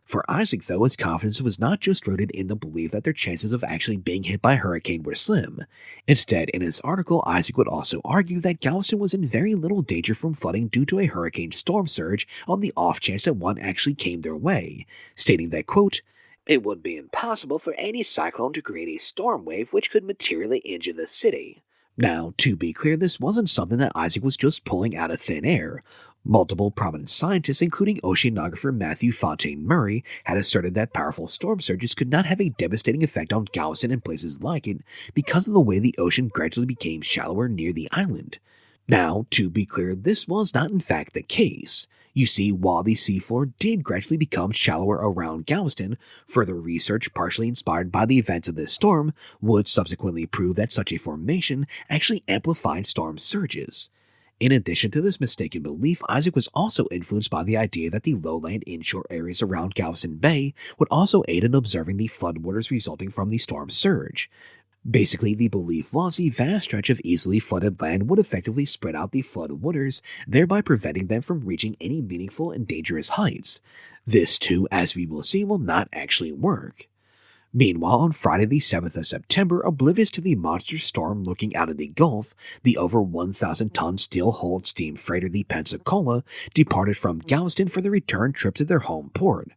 For Isaac, though, his confidence was not just rooted in the belief that their chances of actually being hit by a hurricane were slim. Instead, in his article, Isaac would also argue that Galveston was in very little danger from flooding due to a hurricane storm surge on the off chance that one actually came their way, stating that, quote, "It would be impossible for any cyclone to create a storm wave which could materially injure the city." Now, to be clear, this wasn't something that Isaac was just pulling out of thin air. Multiple prominent scientists, including oceanographer Matthew Fontaine Murray, had asserted that powerful storm surges could not have a devastating effect on Galveston and places like it because of the way the ocean gradually became shallower near the island. Now, to be clear, this was not in fact the case. You see, while the seafloor did gradually become shallower around Galveston, further research, partially inspired by the events of this storm, would subsequently prove that such a formation actually amplified storm surges. In addition to this mistaken belief, Isaac was also influenced by the idea that the lowland inshore areas around Galveston Bay would also aid in observing the floodwaters resulting from the storm surge. Basically, the belief was the vast stretch of easily flooded land would effectively spread out the flood waters, thereby preventing them from reaching any meaningful and dangerous heights. This, too, as we will see, will not actually work. Meanwhile, on Friday the 7th of September, oblivious to the monster storm looking out of the Gulf, the over 1,000-ton steel-hulled steam freighter the Pensacola departed from Galveston for the return trip to their home port.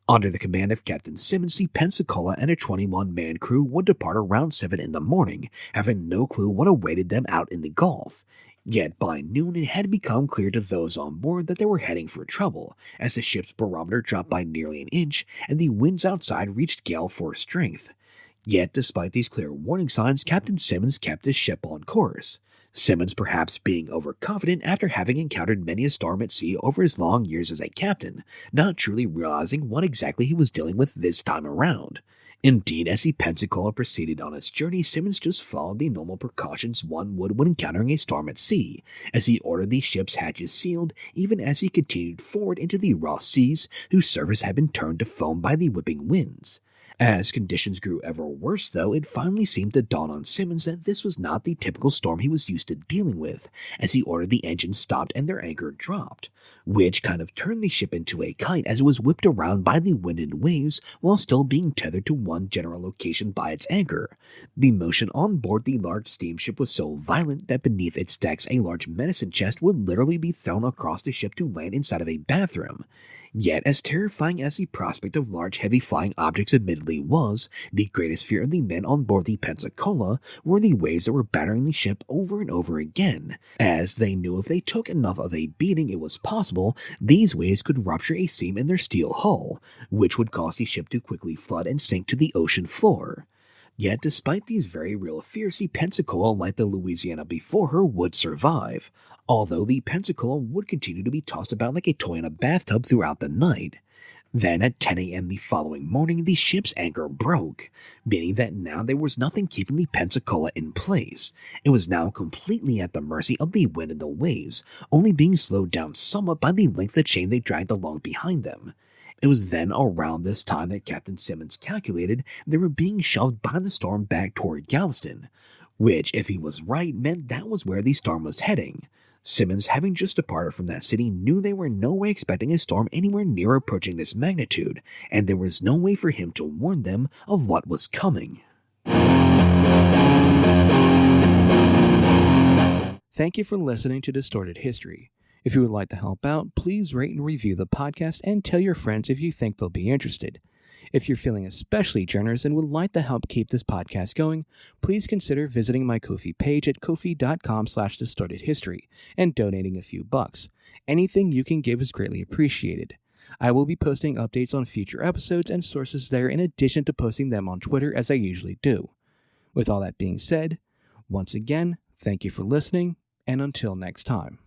Under the command of Captain Simmons, the Pensacola and a 21-man crew would depart around 7 in the morning, having no clue what awaited them out in the Gulf. Yet by noon it had become clear to those on board that they were heading for trouble, as the ship's barometer dropped by nearly an inch and the winds outside reached gale force strength. Yet despite these clear warning signs, Captain Simmons kept his ship on course. Simmons perhaps being overconfident after having encountered many a storm at sea over his long years as a captain, not truly realizing what exactly he was dealing with this time around. Indeed, as the Pensacola proceeded on its journey, Simmons just followed the normal precautions one would when encountering a storm at sea, as he ordered the ship's hatches sealed, even as he continued forward into the rough seas, whose surface had been turned to foam by the whipping winds. As conditions grew ever worse, though, it finally seemed to dawn on Simmons that this was not the typical storm he was used to dealing with, as he ordered the engines stopped and their anchor dropped, which kind of turned the ship into a kite as it was whipped around by the wind and waves while still being tethered to one general location by its anchor. The motion on board the large steamship was so violent that beneath its decks a large medicine chest would literally be thrown across the ship to land inside of a bathroom. Yet, as terrifying as the prospect of large heavy flying objects admittedly was, the greatest fear of the men on board the Pensacola were the waves that were battering the ship over and over again, as they knew if they took enough of a beating it was possible these waves could rupture a seam in their steel hull, which would cause the ship to quickly flood and sink to the ocean floor. Yet, despite these very real fears, the Pensacola, like the Louisiana before her, would survive, although the Pensacola would continue to be tossed about like a toy in a bathtub throughout the night. Then, at 10 a.m. the following morning, the ship's anchor broke, meaning that now there was nothing keeping the Pensacola in place. It was now completely at the mercy of the wind and the waves, only being slowed down somewhat by the length of the chain they dragged along behind them. It was then around this time that Captain Simmons calculated they were being shoved by the storm back toward Galveston, which, if he was right, meant that was where the storm was heading. Simmons, having just departed from that city, knew they were in no way expecting a storm anywhere near approaching this magnitude, and there was no way for him to warn them of what was coming. Thank you for listening to Distorted History. If you would like to help out, please rate and review the podcast and tell your friends if you think they'll be interested. If you're feeling especially generous and would like to help keep this podcast going, please consider visiting my Ko-fi page at ko-fi.com/distortedhistory and donating a few bucks. Anything you can give is greatly appreciated. I will be posting updates on future episodes and sources there in addition to posting them on Twitter as I usually do. With all that being said, once again, thank you for listening, and until next time.